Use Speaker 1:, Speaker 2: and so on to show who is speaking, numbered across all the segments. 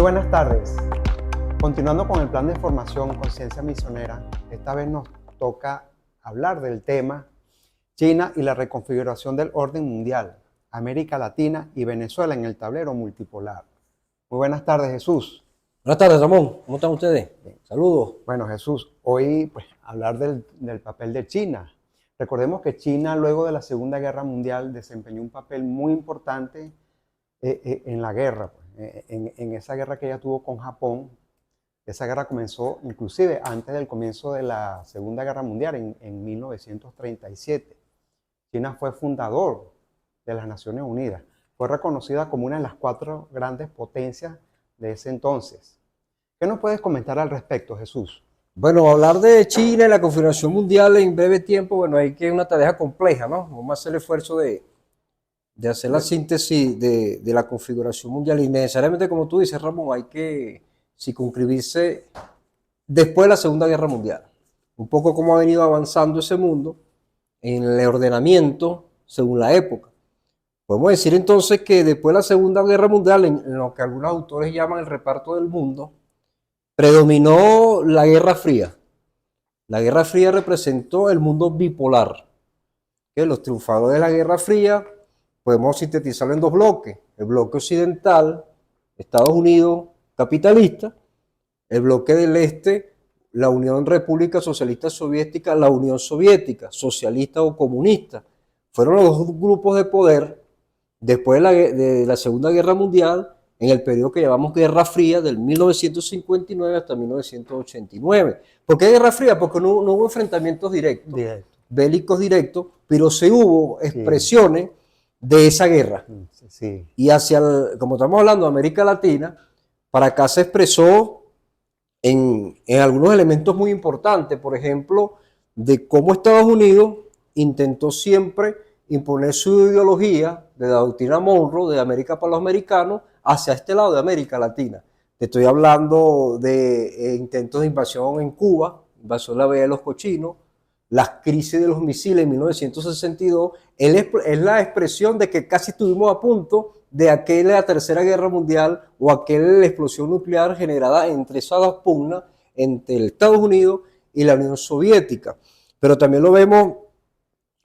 Speaker 1: Muy buenas tardes. Continuando con el plan de formación Conciencia Misionera, esta vez nos toca hablar del tema China y la reconfiguración del orden mundial, América Latina y Venezuela en el tablero multipolar. Muy buenas tardes, Jesús.
Speaker 2: Buenas tardes, Ramón. ¿Cómo están ustedes? Saludos.
Speaker 1: Bueno, Jesús, hoy hablar del papel de China. Recordemos que China, luego de la Segunda Guerra Mundial, desempeñó un papel muy importante en la guerra, en esa guerra que ella tuvo con Japón. Esa guerra comenzó inclusive antes del comienzo de la Segunda Guerra Mundial, en 1937. China fue fundador de las Naciones Unidas. Fue reconocida como una de las 4 grandes potencias de ese entonces. ¿Qué nos puedes comentar al respecto, Jesús?
Speaker 2: Bueno, hablar de China y la configuración mundial en breve tiempo, bueno, hay que una tarea compleja, ¿no? Vamos a hacer el esfuerzo de hacer la síntesis de la configuración mundial y necesariamente, como tú dices, Ramón, hay que circunscribirse después de la Segunda Guerra Mundial. Un poco cómo ha venido avanzando ese mundo en el ordenamiento según la época. Podemos decir entonces que después de la Segunda Guerra Mundial, en lo que algunos autores llaman el reparto del mundo, predominó la Guerra Fría. La Guerra Fría representó el mundo bipolar. Que los triunfadores de la Guerra Fría podemos sintetizarlo en 2 bloques. El bloque occidental, Estados Unidos capitalista, el bloque del este, la Unión República Socialista Soviética, la Unión Soviética, socialista o comunista. Fueron los 2 grupos de poder después de la Segunda Guerra Mundial, en el periodo que llamamos Guerra Fría, del 1959 hasta 1989. ¿Por qué Guerra Fría? Porque no hubo enfrentamientos directos, bélicos directos, pero sí hubo expresiones de esa guerra.
Speaker 1: Sí.
Speaker 2: Y como estamos hablando de América Latina, para acá se expresó en algunos elementos muy importantes, por ejemplo, de cómo Estados Unidos intentó siempre imponer su ideología de la doctrina Monroe, de América para los americanos, hacia este lado de América Latina. Te estoy hablando de intentos de invasión en Cuba, invasión de la Bahía de los Cochinos, las crisis de los misiles en 1962, es la expresión de que casi estuvimos a punto de aquella Tercera Guerra Mundial o aquella explosión nuclear generada entre esas 2 pugnas entre Estados Unidos y la Unión Soviética. Pero también lo vemos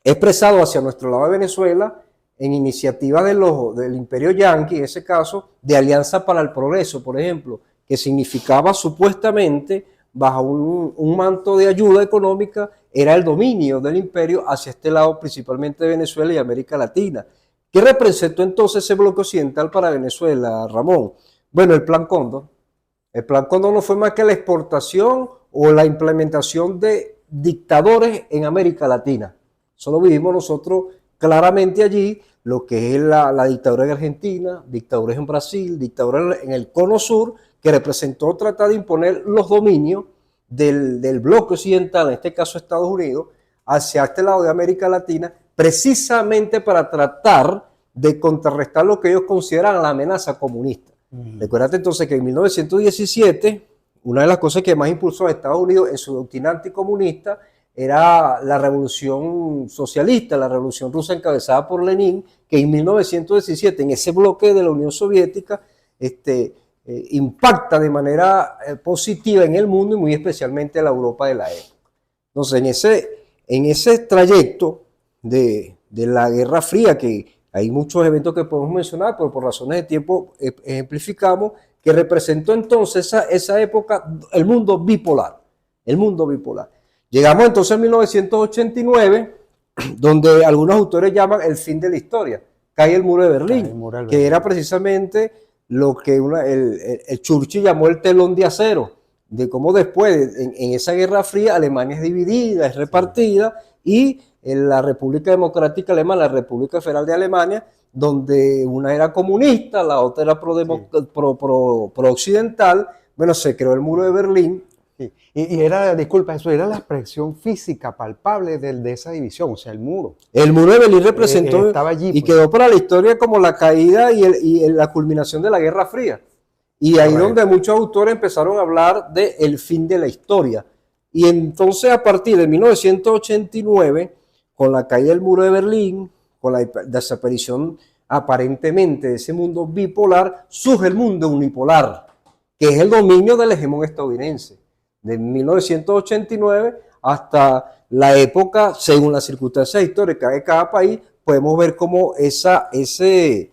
Speaker 2: expresado hacia nuestro lado de Venezuela en iniciativas del Imperio Yanqui, en ese caso, de Alianza para el Progreso, por ejemplo, que significaba supuestamente, bajo un manto de ayuda económica, era el dominio del imperio hacia este lado, principalmente de Venezuela y América Latina. ¿Qué representó entonces ese bloque occidental para Venezuela, Ramón? Bueno, el Plan Cóndor. El Plan Cóndor no fue más que la exportación o la implementación de dictadores en América Latina. Solo vivimos nosotros claramente allí lo que es la dictadura en Argentina, dictaduras en Brasil, dictadura en el Cono Sur, que representó tratar de imponer los dominios del bloque occidental, en este caso Estados Unidos, hacia este lado de América Latina, precisamente para tratar de contrarrestar lo que ellos consideran la amenaza comunista. Recuérdate entonces que en 1917, una de las cosas que más impulsó a Estados Unidos en su doctrina anticomunista era la revolución socialista, la revolución rusa encabezada por Lenin, que en 1917, en ese bloque de la Unión Soviética, impacta de manera positiva en el mundo y muy especialmente en la Europa de la época. Entonces, en ese trayecto de la Guerra Fría, que hay muchos eventos que podemos mencionar, pero por razones de tiempo ejemplificamos, que representó entonces esa época el mundo bipolar. Llegamos entonces a 1989, donde algunos autores llaman el fin de la historia. Cae el muro de Berlín, que era precisamente lo que el Churchill llamó el telón de acero, de cómo después, en esa Guerra Fría, Alemania es dividida, es repartida, y en la República Democrática Alemana, la República Federal de Alemania, donde una era comunista, la otra era pro-occidental, bueno, se creó el muro de Berlín.
Speaker 1: Sí. Y era, disculpa, eso era la expresión física palpable de esa división, o sea, el muro.
Speaker 2: El muro de Berlín representó
Speaker 1: estaba allí,
Speaker 2: y quedó para la historia como la caída y la culminación de la Guerra Fría. Y ahí donde muchos autores empezaron a hablar del fin de la historia. Y entonces a partir de 1989, con la caída del muro de Berlín, con la desaparición aparentemente de ese mundo bipolar, surge el mundo unipolar. que es el dominio del hegemón estadounidense. De 1989 hasta la época, según las circunstancias históricas de cada país, podemos ver cómo ese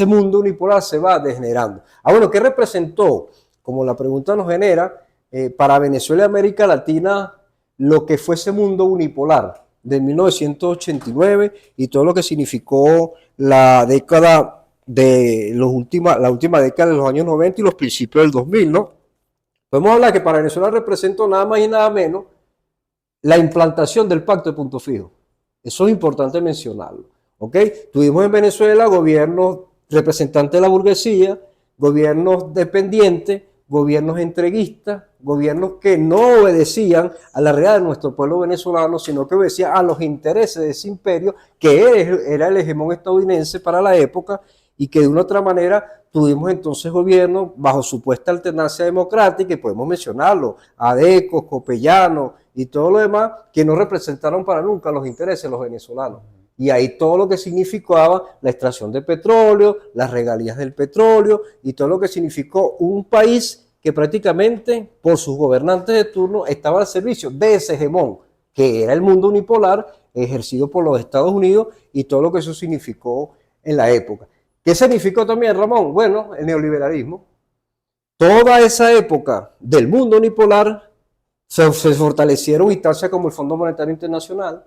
Speaker 2: mundo unipolar se va degenerando. Bueno, ¿qué representó? Como la pregunta nos genera, para Venezuela y América Latina, lo que fue ese mundo unipolar de 1989 y todo lo que significó la década de la última década de los años 90 y los principios del 2000, ¿no? Podemos hablar que para Venezuela representó nada más y nada menos la implantación del pacto de punto fijo. Eso es importante mencionarlo, ¿ok? Tuvimos en Venezuela gobiernos representantes de la burguesía, gobiernos dependientes, gobiernos entreguistas, gobiernos que no obedecían a la realidad de nuestro pueblo venezolano, sino que obedecían a los intereses de ese imperio que era el hegemón estadounidense para la época, y que de una u otra manera tuvimos entonces gobiernos bajo supuesta alternancia democrática, y podemos mencionarlo, Adecos, Copellano y todo lo demás, que no representaron para nunca los intereses de los venezolanos. Y ahí todo lo que significaba la extracción de petróleo, las regalías del petróleo y todo lo que significó un país que prácticamente por sus gobernantes de turno estaba al servicio de ese hegemón, que era el mundo unipolar ejercido por los Estados Unidos, y todo lo que eso significó en la época. ¿Qué significó también, Ramón? Bueno, el neoliberalismo. Toda esa época del mundo unipolar se fortalecieron instancias como el Fondo Monetario Internacional,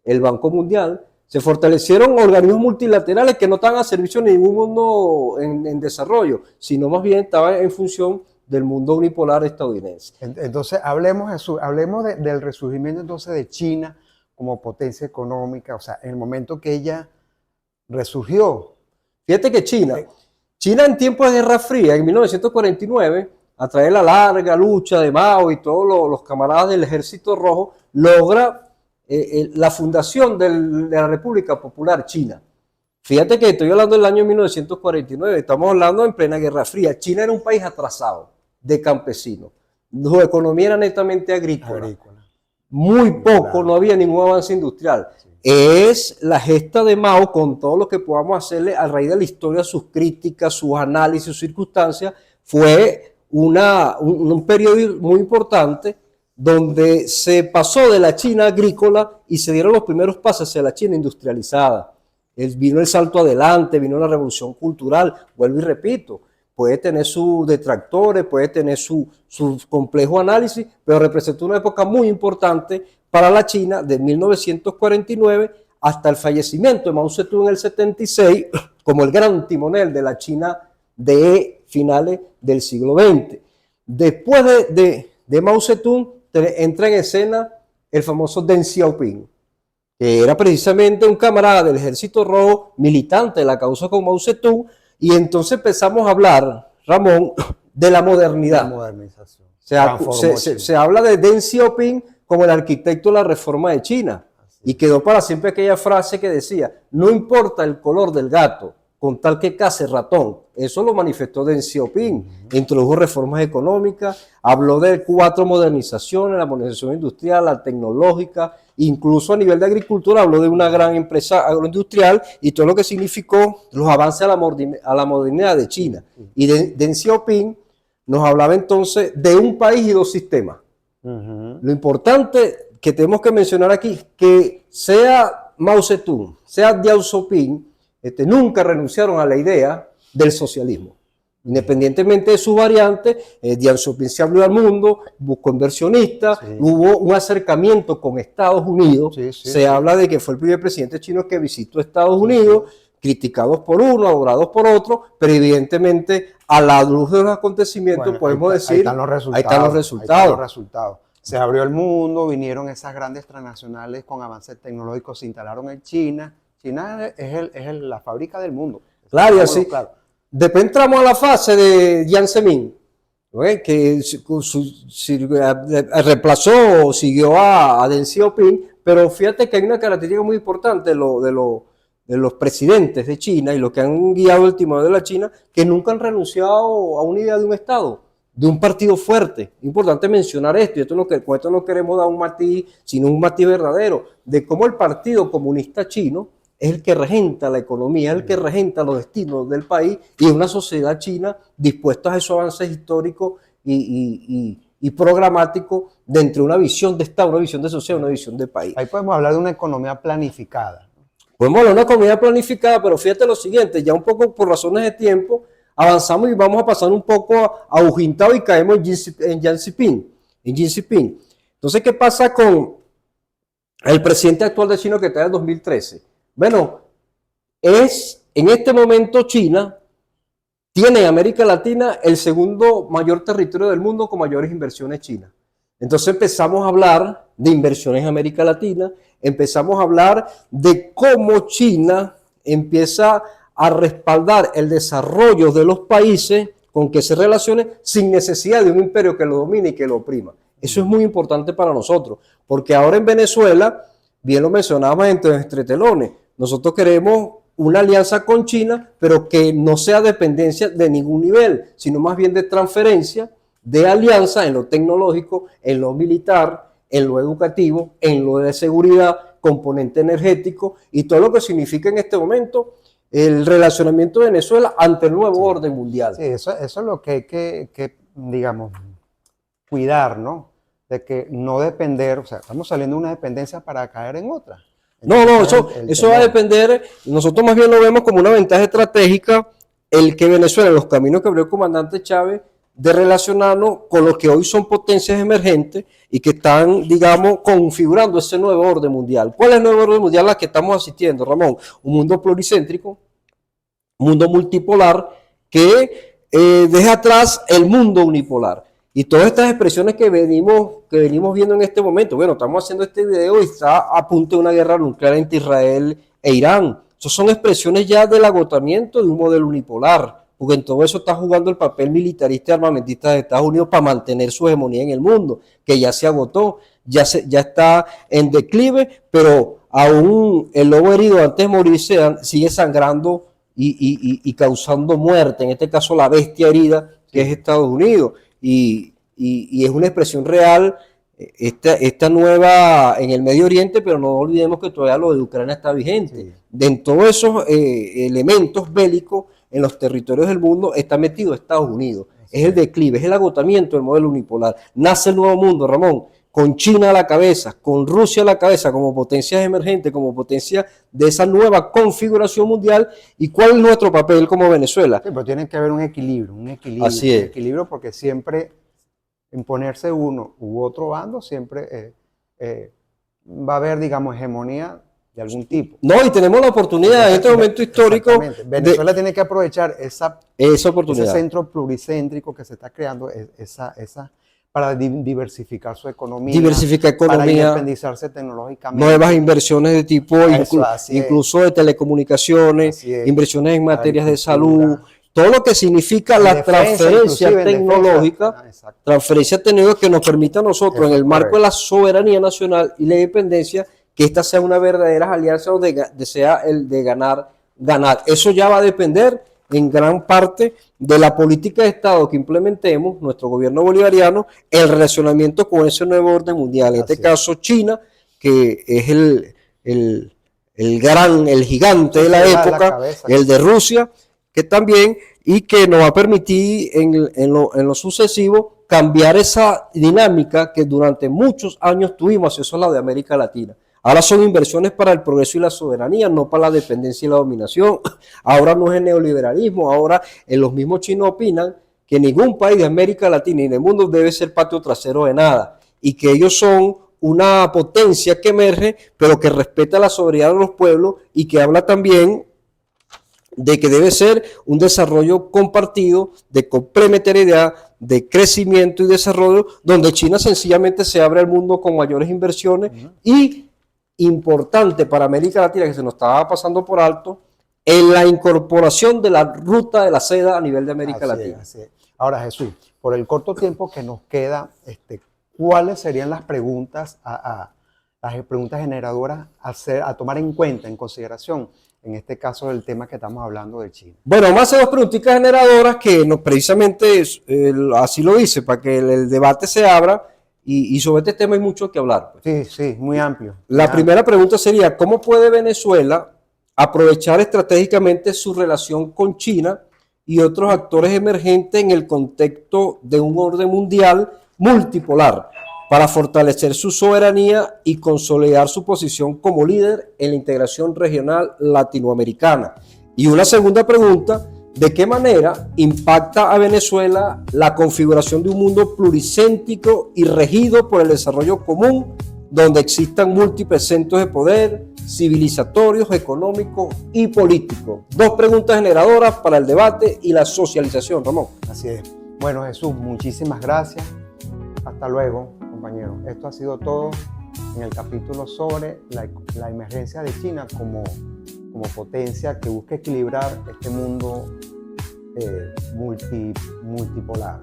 Speaker 2: el Banco Mundial, se fortalecieron organismos multilaterales que no estaban a servicio de ningún mundo en desarrollo, sino más bien estaban en función del mundo unipolar estadounidense.
Speaker 1: Entonces, hablemos del resurgimiento entonces de China como potencia económica, o sea, en el momento que ella resurgió.
Speaker 2: Fíjate que China en tiempos de Guerra Fría, en 1949, a través de la larga lucha de Mao y todos los camaradas del Ejército Rojo, logra la fundación de la República Popular China. Fíjate que estoy hablando del año 1949, estamos hablando en plena Guerra Fría. China era un país atrasado, de campesinos. Su economía era netamente agrícola. Muy poco, claro. No había ningún avance industrial. Sí. Es la gesta de Mao, con todo lo que podamos hacerle a raíz de la historia, sus críticas, sus análisis, sus circunstancias, fue un periodo muy importante donde se pasó de la China agrícola y se dieron los primeros pasos hacia la China industrializada. Vino el salto adelante, vino la revolución cultural, vuelvo y repito, puede tener sus detractores, puede tener su complejo análisis, pero representó una época muy importante para la China de 1949 hasta el fallecimiento de Mao Zedong en el 76 como el gran timonel de la China de finales del siglo XX. Después de Mao Zedong entra en escena el famoso Deng Xiaoping, que era precisamente un camarada del Ejército Rojo, militante de la causa con Mao Zedong, y entonces empezamos a hablar, Ramón, de la modernidad. La modernización. Se habla de Deng Xiaoping como el arquitecto de la reforma de China, y quedó para siempre aquella frase que decía, no importa el color del gato, con tal que case ratón. Eso lo manifestó Deng Xiaoping. Introdujo reformas económicas, habló de 4 modernizaciones, la modernización industrial, la tecnológica, incluso a nivel de agricultura habló de una gran empresa agroindustrial y todo lo que significó los avances a la modernidad de China. Y Deng Xiaoping nos hablaba entonces de un país y 2 sistemas. Lo importante que tenemos que mencionar aquí, que sea Mao Zedong, sea Deng Xiaoping, nunca renunciaron a la idea del socialismo. Independientemente de su variante, Deng Xiaoping se abrió al mundo, buscó inversionistas, hubo un acercamiento con Estados Unidos. Se habla de que fue el primer presidente chino que visitó Estados Unidos, criticados por uno, adorados por otro, pero evidentemente a la luz de los acontecimientos podemos decir, ahí están los resultados.
Speaker 1: Se abrió el mundo, vinieron esas grandes transnacionales con avances tecnológicos, se instalaron en China. China es la fábrica del mundo.
Speaker 2: Claro, y así. Claro. Después entramos a la fase de Jiang Zemin, ¿okay? Que reemplazó o siguió a Deng Xiaoping, pero fíjate que hay una característica muy importante de los presidentes de China y los que han guiado el timón de la China, que nunca han renunciado a una idea de un Estado, de un partido fuerte. Importante mencionar esto, y con esto no queremos dar un matiz, sino un matiz verdadero, de cómo el Partido Comunista Chino es el que regenta la economía, es el que regenta los destinos del país, y una sociedad china dispuesta a esos avances históricos y programáticos dentro de una visión de Estado, una visión de sociedad, una visión de país.
Speaker 1: Ahí podemos hablar de una economía planificada.
Speaker 2: Podemos hablar de una economía planificada, pero fíjate lo siguiente, ya un poco por razones de tiempo, avanzamos y vamos a pasar un poco a Hu Jintao y caemos en Xi Jinping. Entonces, ¿qué pasa con el presidente actual de China que está en el 2013? Bueno, en este momento China tiene en América Latina el segundo mayor territorio del mundo con mayores inversiones chinas. Entonces empezamos a hablar de inversiones en América Latina, empezamos a hablar de cómo China empieza a respaldar el desarrollo de los países con que se relacione sin necesidad de un imperio que lo domine y que lo oprima. Eso es muy importante para nosotros, porque ahora en Venezuela, bien lo mencionábamos entre telones, nosotros queremos una alianza con China, pero que no sea dependencia de ningún nivel, sino más bien de transferencia, de alianza en lo tecnológico, en lo militar, en lo educativo, en lo de seguridad, componente energético y todo lo que significa en este momento el relacionamiento de Venezuela ante el nuevo orden mundial.
Speaker 1: Sí, eso es lo que hay que, digamos, cuidar, ¿no? De que no depender, o sea, estamos saliendo de una dependencia para caer en otra.
Speaker 2: Eso va a depender, nosotros más bien lo vemos como una ventaja estratégica, el que Venezuela, los caminos que abrió el comandante Chávez, de relacionarnos con los que hoy son potencias emergentes y que están, digamos, configurando ese nuevo orden mundial. ¿Cuál es el nuevo orden mundial al que estamos asistiendo, Ramón? Un mundo pluricéntrico, un mundo multipolar que deja atrás el mundo unipolar. Y todas estas expresiones que venimos viendo en este momento, bueno, estamos haciendo este video y está a punto de una guerra nuclear entre Israel e Irán. Esas son expresiones ya del agotamiento de un modelo unipolar, porque en todo eso está jugando el papel militarista y armamentista de Estados Unidos para mantener su hegemonía en el mundo, que ya se agotó, ya está en declive, pero aún el lobo herido antes de morir sigue sangrando y causando muerte, en este caso la bestia herida que es Estados Unidos. Y es una expresión real esta nueva en el Medio Oriente, pero no olvidemos que todavía lo de Ucrania está vigente. Sí. En todos esos elementos bélicos en los territorios del mundo está metido Estados Unidos. Sí. Es el declive, es el agotamiento del modelo unipolar. Nace el nuevo mundo, Ramón, con China a la cabeza, con Rusia a la cabeza, como potencias emergentes, como potencia de esa nueva configuración mundial. ¿Y cuál es nuestro papel como Venezuela?
Speaker 1: Sí, pero tiene que haber un equilibrio.
Speaker 2: Así es.
Speaker 1: Un equilibrio, porque siempre imponerse uno u otro bando, siempre va a haber, digamos, hegemonía de algún tipo.
Speaker 2: No, y tenemos la oportunidad en este momento histórico.
Speaker 1: Venezuela tiene que aprovechar esa
Speaker 2: oportunidad.
Speaker 1: Ese centro pluricéntrico que se está creando, para diversificar su economía, para independizarse tecnológicamente.
Speaker 2: Nuevas inversiones de tipo, incluso de telecomunicaciones, inversiones en materias de salud, todo lo que significa la transferencia tecnológica, que nos permita a nosotros, en el marco de la soberanía nacional y la independencia, que esta sea una verdadera alianza donde sea el de ganar. Eso ya va a depender en gran parte de la política de Estado que implementemos, nuestro gobierno bolivariano, el relacionamiento con ese nuevo orden mundial. En este caso, China, que es el gigante de la época, el de Rusia, que también, y que nos va a permitir en lo sucesivo cambiar esa dinámica que durante muchos años tuvimos, eso es la de América Latina. Ahora son inversiones para el progreso y la soberanía, no para la dependencia y la dominación. Ahora no es el neoliberalismo, ahora los mismos chinos opinan que ningún país de América Latina y del mundo debe ser patio trasero de nada, y que ellos son una potencia que emerge, pero que respeta la soberanía de los pueblos y que habla también de que debe ser un desarrollo compartido, de complementariedad, de crecimiento y desarrollo, donde China sencillamente se abre al mundo con mayores inversiones y importante para América Latina, que se nos estaba pasando por alto, en la incorporación de la ruta de la seda a nivel de América Latina.
Speaker 1: Así es. Ahora, Jesús, por el corto tiempo que nos queda, ¿cuáles serían las preguntas, las preguntas generadoras a tomar en cuenta, en consideración, en este caso del tema que estamos hablando de China?
Speaker 2: Bueno, más de dos preguntitas generadoras que precisamente así lo dice, para que el debate se abra. Y sobre este tema hay mucho que hablar.
Speaker 1: Sí, muy amplio.
Speaker 2: La primera pregunta sería, ¿cómo puede Venezuela aprovechar estratégicamente su relación con China y otros actores emergentes en el contexto de un orden mundial multipolar para fortalecer su soberanía y consolidar su posición como líder en la integración regional latinoamericana. Y una segunda pregunta: ¿de qué manera impacta a Venezuela la configuración de un mundo pluricéntrico y regido por el desarrollo común, donde existan múltiples centros de poder, civilizatorios, económicos y políticos? Dos preguntas generadoras para el debate y la socialización, Ramón.
Speaker 1: Así es. Bueno, Jesús, muchísimas gracias. Hasta luego, compañeros. Esto ha sido todo en el capítulo sobre la emergencia de China como potencia que busca equilibrar este mundo multipolar.